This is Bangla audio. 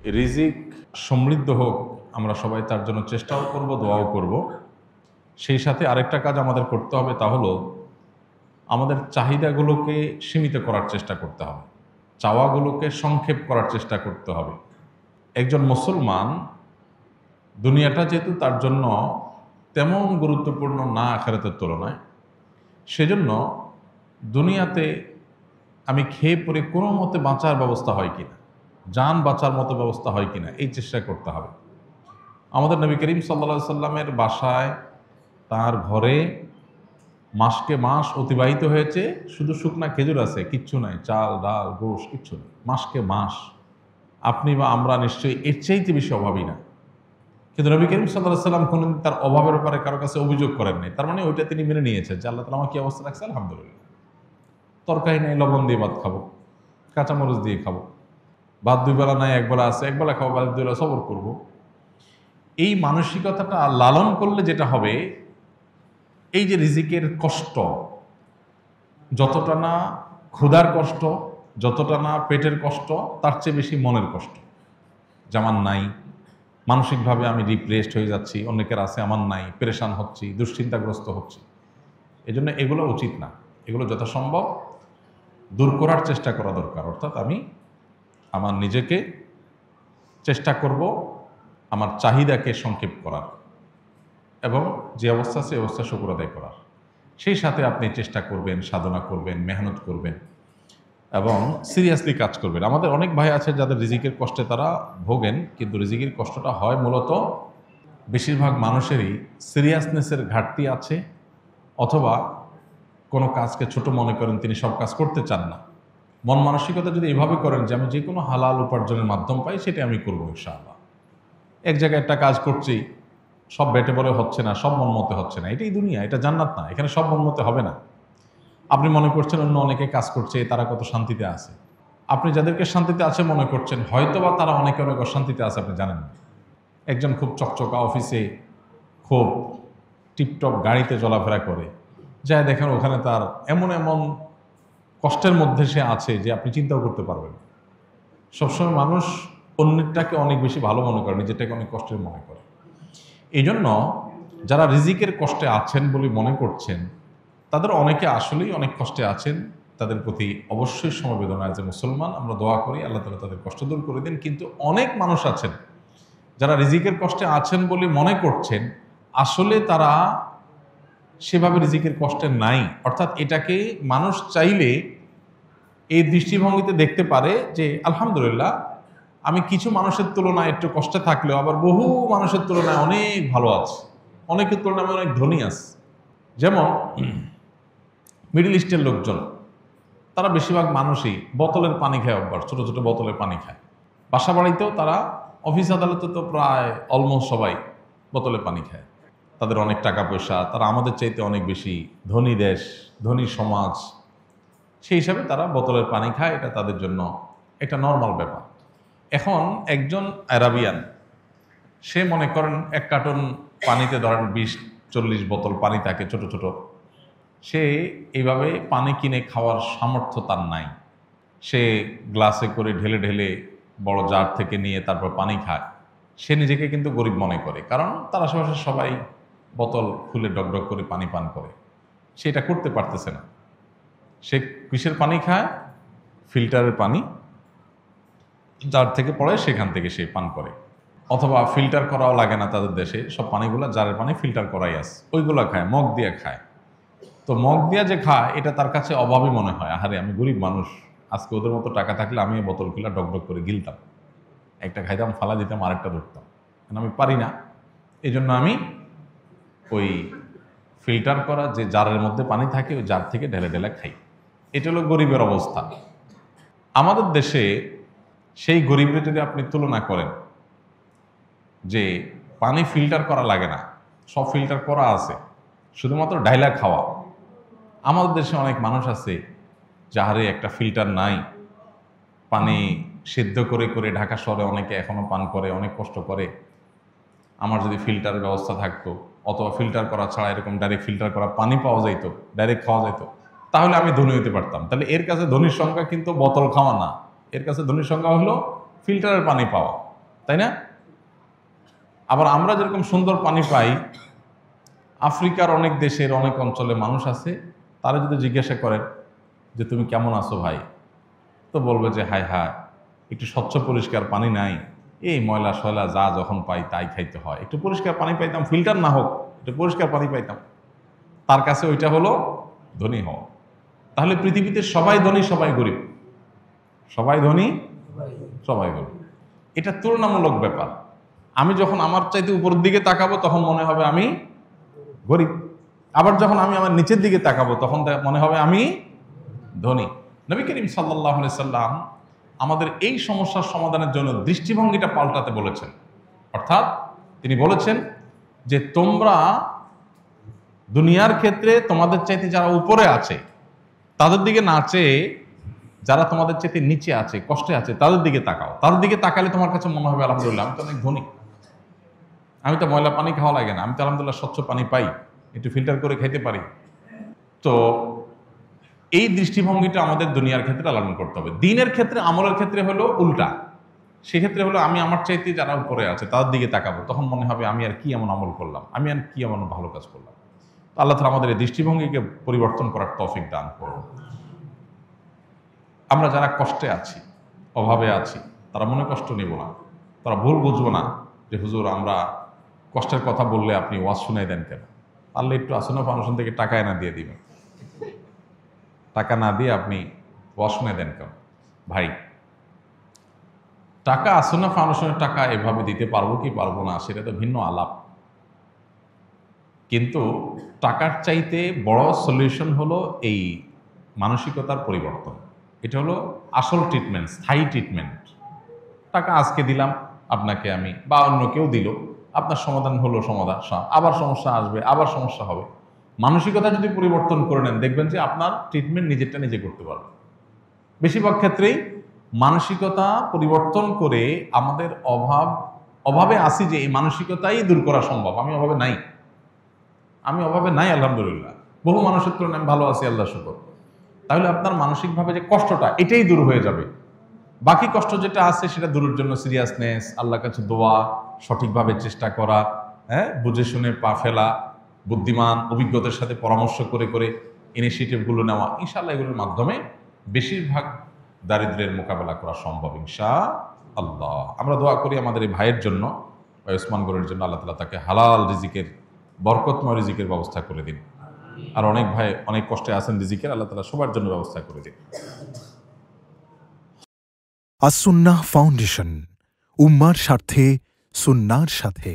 রিজিক সমৃদ্ধ হোক, আমরা সবাই তার জন্য চেষ্টাও করব, দোয়াও করব। সেই সাথে আরেকটা কাজ আমাদের করতে হবে, তা হলো আমাদের চাহিদাগুলোকে সীমিত করার চেষ্টা করতে হবে, চাওয়াগুলোকে সংক্ষেপ করার চেষ্টা করতে হবে। একজন মুসলমান দুনিয়াটা যেহেতু তার জন্য তেমন গুরুত্বপূর্ণ না আখিরাতের তুলনায়, সেজন্য দুনিয়াতে আমি খেয়ে পরে কোনো মতে বাঁচার ব্যবস্থা হয় কিনা, জান বাঁচার মতো ব্যবস্থা হয় কিনা, এই চেষ্টা করতে হবে। আমাদের নবী করিম সাল্লাল্লাহু সাল্লামের বাসায়, তার ঘরে মাসকে মাস অতিবাহিত হয়েছে, শুধু শুকনা খেজুর আছে, কিচ্ছু নাই, চাল ডাল গোশ কিচ্ছু নেই, মাসকে মাস। আপনি বা আমরা নিশ্চয়ই এর চাইতে বেশি অভাবী না। কিন্তু নবী করিম সাল্লাল্লাহু সাল্লাম কোনোদিন তার অভাবের ব্যাপারে কারো কাছে অভিযোগ করেন নাই। তার মানে ওইটা তিনি মেনে নিয়েছেন যে আল্লাহ তাআলা আমার কি অবস্থা রাখছে, আলহামদুলিল্লাহ। তরকারি নাই, লবণ দিয়ে ভাত খাবো, কাঁচামরিচ দিয়ে খাবো, ভাত দুই বেলা নাই, একবেলা আছে, একবেলা খাবো, ভাত দুই বেলা সবর করবো। এই মানসিকতাটা লালন করলে যেটা হবে, এই যে রিজিকের কষ্ট, যতটা না ক্ষুধার কষ্ট, যতটা না পেটের কষ্ট, তার চেয়ে বেশি মনের কষ্ট। যেমন নাই, মানসিকভাবে আমি ডিপ্রেসড হয়ে যাচ্ছি, অনেকের আছে আমার নাই, পেরেশান হচ্ছি, দুশ্চিন্তাগ্রস্ত হচ্ছি। এই জন্য এগুলো উচিত না, এগুলো যথাসম্ভব দূর করার চেষ্টা করা দরকার। অর্থাৎ আমি আমার নিজেকে চেষ্টা করব আমার চাহিদাকে সংক্ষেপ করার, এবং যে অবস্থা আছে এই অবস্থা শুকর আদায় করার। সেই সাথে আপনি চেষ্টা করবেন, সাধনা করবেন, মেহনত করবেন এবং সিরিয়াসলি কাজ করবেন। আমাদের অনেক ভাই আছে যাদের রিজিকের কষ্টে তারা ভোগেন, কিন্তু রিজিকের কষ্টটা হয় মূলত বেশিরভাগ মানুষেরই সিরিয়াসনেসের ঘাটতি আছে, অথবা কোনো কাজকে ছোট মনে করেন, তিনি সব কাজ করতে চান না। মন মানসিকতা যদি এভাবে করেন যে আমি যে কোনো হালাল উপার্জনের মাধ্যম পাই সেটা আমি করবো ইনশাআল্লাহ। এক জায়গায় একটা কাজ করছি, সব বেটে বলে হচ্ছে না, সব মন মতে হচ্ছে না, এটাই দুনিয়া, এটা জান্নাত না, এখানে সব মন মতে হবে না। আপনি মনে করছেন অন্য অনেকে কাজ করছে, তারা কত শান্তিতে আছে। আপনি যাদেরকে শান্তিতে আছে মনে করছেন, হয়তোবা তারা অনেকে অনেক অশান্তিতে আছে, আপনি জানেন না। একজন খুব চকচকা অফিসে খুব টিপটপ গাড়িতে চলাফেরা করে, যায় দেখেন ওখানে তার এমন এমন কষ্টের মধ্যে সে আছে যে আপনি চিন্তাও করতে পারবেন। সবসময় মানুষ অন্যটাকে অনেক বেশি ভালো মনে করে, নিজেরটাকে অনেক কষ্টের মনে করে। এই জন্য যারা রিজিকের কষ্টে আছেন বলে মনে করছেন, তাদের অনেকে আসলেই অনেক কষ্টে আছেন, তাদের প্রতি অবশ্যই সমবেদনা। যে মুসলমান আমরা দোয়া করি আল্লাহ তাআলা তাদের কষ্ট দূর করে দিন। কিন্তু অনেক মানুষ আছেন যারা রিজিকের কষ্টে আছেন বলে মনে করছেন, আসলে তারা সেভাবে রিজিকের কষ্টে নাই। অর্থাৎ এটাকে মানুষ চাইলে এই দৃষ্টিভঙ্গিতে দেখতে পারে যে আলহামদুলিল্লাহ, আমি কিছু মানুষের তুলনায় একটু কষ্টে থাকলেও আবার বহু মানুষের তুলনায় অনেক ভালো আছে, অনেকের তুলনায় আমি অনেক ধনী আছে। যেমন মিডল ইস্টের লোকজন, তারা বেশিরভাগ মানুষই বোতলের পানি খায় অভ্যাস, ছোটো ছোটো বোতলের পানি খায়। বাসা বাড়িতেও তারা, অফিস আদালতে তো প্রায় অলমোস্ট সবাই বোতলের পানি খায়। তাদের অনেক টাকা পয়সা, তারা আমাদের চাইতে অনেক বেশি ধনী দেশ, ধনী সমাজ, সেই হিসাবে তারা বোতলের পানি খায়, এটা তাদের জন্য একটা নর্মাল ব্যাপার। এখন একজন আরাবিয়ান, সে মনে করেন এক কার্টন পানিতে ধরেন 20-40 বোতল পানি থাকে ছোট ছোট, সে এইভাবে পানি কিনে খাওয়ার সামর্থ্য তার নাই। সে গ্লাসে করে ঢেলে ঢেলে বড় জার থেকে নিয়ে তারপর পানি খায়। সে নিজেকে কিন্তু গরিব মনে করে, কারণ তার আশেপাশে সবাই বোতল খুলে ডকডক করে পানি পান করে, সে এটা করতে পারতেছে না। সে কিসের পানি খায়? ফিল্টারের পানি, জার থেকে পড়ে সেখান থেকে সে পান করে। অথবা ফিল্টার করাও লাগে না, তাদের দেশে সব পানিগুলো জারের পানি ফিল্টার করাই আছে, ওইগুলো খায়, মগ দিয়ে খায়। তো মগ দিয়ে যে খায় এটা তার কাছে অভাবই মনে হয়। আহারে আমি গরিব মানুষ, আজকে ওদের মতো টাকা থাকলে আমি বোতল খুলে ডকডক করে গিলতাম, একটা খাইতাম, ফালা দিতাম, আরেকটা ধরতাম, আমি পারি না। এই জন্য আমি ওই ফিল্টার করা যে জারের মধ্যে পানি থাকে ওই জার থেকে ঢেলে ঢেলে খাই। এটা হলো গরিবের অবস্থা। আমাদের দেশে সেই গরিবের যদি আপনি তুলনা করেন যে পানি ফিল্টার করা লাগে না, সব ফিল্টার করা আছে, শুধুমাত্র ডাইলা খাওয়া। আমাদের দেশে অনেক মানুষ আছে যাহারে একটা ফিল্টার নাই, পানি সিদ্ধ করে করে ঢাকা শহরে অনেকে এখনো পান করে, অনেক কষ্ট করে। আমার যদি ফিল্টারের ব্যবস্থা থাকতো, অথবা ফিল্টার করা ছাড়া এরকম ডাইরেক্ট ফিল্টার করা পানি পাওয়া যাইতো, ডাইরেক্ট খাওয়া যাইতো, তাহলে আমি ধনী হতে পারতাম। তাহলে এর কাছে ধনীর সংখ্যা কিন্তু বোতল খাওয়া না, এর কাছে ধনীর সংখ্যা হলো ফিল্টারের পানি পাওয়া। তাই না? আবার আমরা যেরকম সুন্দর পানি পাই, আফ্রিকার অনেক দেশের অনেক অঞ্চলে মানুষ আছে, তারা যদি জিজ্ঞাসা করেন যে তুমি কেমন আছো ভাই, তো বলবে যে হায় হায়, একটু স্বচ্ছ পরিষ্কার পানি নাই, এই ময়লা সয়লা যা যখন পাই তাই খাইতে হয়, একটু পরিষ্কার পানি পাইতাম, ফিল্টার না হোক একটু পরিষ্কার পানি পাইতাম। তার কাছে ওইটা হলো ধনী হওয়া। তাহলে পৃথিবীতে সবাই ধনী সবাই গরিব, সবাই ধনী সবাই গরিব, এটা তুলনামূলক ব্যাপার। আমি যখন আমার চাইতে উপরের দিকে তাকাবো তখন মনে হবে আমি গরিব, আবার যখন আমি আমার নিচের দিকে তাকাবো তখন মনে হবে আমি ধনী। নবী করিম সাল্লাল্লাহু আলাইহি সাল্লাম আমাদের এই সমস্যার সমাধানের জন্য দৃষ্টিভঙ্গিটা পাল্টাতে বলেছেন। অর্থাৎ তিনি বলেছেন যে তোমরা দুনিয়ার ক্ষেত্রে তোমাদের চাইতে যারা উপরে আছে তাদের দিকে না চেয়ে যারা তোমাদের চাইতে নিচে আছে, কষ্টে আছে, তাদের দিকে তাকাও। তাদের দিকে তাকালে তোমার কাছে মনে হবে আলহামদুলিল্লাহ আমি তো অনেক ধনী, আমি তো ময়লা পানি খাওয়া লাগে না, আমি তো আলহামদুলিল্লাহ স্বচ্ছ পানি পাই, একটু ফিল্টার করে খেতে পারি। তো এই দৃষ্টিভঙ্গিটা আমাদের দুনিয়ার ক্ষেত্রে লালন করতে হবে। দিনের ক্ষেত্রে, আমলের ক্ষেত্রে হলো উল্টা। সেক্ষেত্রে হলো আমি আমার চাইতে যারা উপরে আছে তাদের দিকে তাকাবো, তখন মনে হবে আমি আর কি এমন আমল করলাম, আমি আর কি এমন ভালো কাজ করলাম। আল্লাহ তাআলা আমাদের এই দৃষ্টিভঙ্গিকে পরিবর্তন করার তৌফিক দান করুন। আমরা যারা কষ্টে আছি, অভাবে আছি, তারা মনে কষ্ট নেব না, তারা ভুল বুঝবো না যে হুজুর আমরা কষ্টের কথা বললে আপনি ওয়াজ শুনাই দেন কেন, পারলে একটু আসনা ফাউন্ডেশন থেকে টাকা এনে দিয়ে দিবেন, টাকা না দিয়ে আপনি ওয়াজ শুনাই দেন কেন। ভাই, টাকা আসনা ফাউন্ডেশনের টাকা এভাবে দিতে পারবো কি পারবো না সেটা তো ভিন্ন আলাপ, কিন্তু টাকার চাইতে বড় সলিউশন হলো এই মানসিকতার পরিবর্তন। এটা হলো আসল ট্রিটমেন্ট, স্থায়ী ট্রিটমেন্ট। টাকা আজকে দিলাম আপনাকে আমি বা অন্য কেউ দিল, আপনার সমাধান হলো, সমাধান আবার সমস্যা আসবে, আবার সমস্যা হবে। মানসিকতা যদি পরিবর্তন করে নেন দেখবেন যে আপনার ট্রিটমেন্ট নিজেরটা নিজে করতে পারবে। বেশিরভাগ ক্ষেত্রেই মানসিকতা পরিবর্তন করে আমাদের অভাবে আসি যে এই মানসিকতাই দূর করা সম্ভব। আমি অভাবে নাই, আমি অভাবে নাই আলহামদুলিল্লাহ, বহু মানুষের তুলনায় আমি ভালো আছি আল্লাহ শুকর। তাহলে আপনার মানসিকভাবে যে কষ্টটা এটাই দূর হয়ে যাবে। বাকি কষ্ট যেটা আছে সেটা দূরের জন্য সিরিয়াসনেস, আল্লাহর কাছে দোয়া, সঠিকভাবে চেষ্টা করা, বুঝে শুনে পা ফেলা, বুদ্ধিমান অভিজ্ঞতার সাথে পরামর্শ করে করে ইনিশিয়েটিভগুলো নেওয়া, ইনশাআল্লাহ এগুলোর মাধ্যমে বেশিরভাগ দারিদ্র্যের মোকাবেলা করা সম্ভব ইনশাআল্লাহ। আমরা দোয়া করি আমাদের এই ভাইয়ের জন্য, ওসমান গনির জন্য, আল্লাহ তাআলা তাকে হালাল রিজিকের, বরকতময় রিজিকের ব্যবস্থা করে দিন। আর অনেক ভাই অনেক কষ্টে আছেন রিজিকের, আল্লাহ তাআলা সবার জন্য ব্যবস্থা করে দিন। আস-সুন্নাহ ফাউন্ডেশন, উম্মার স্বার্থে সুন্নাহর সাথে।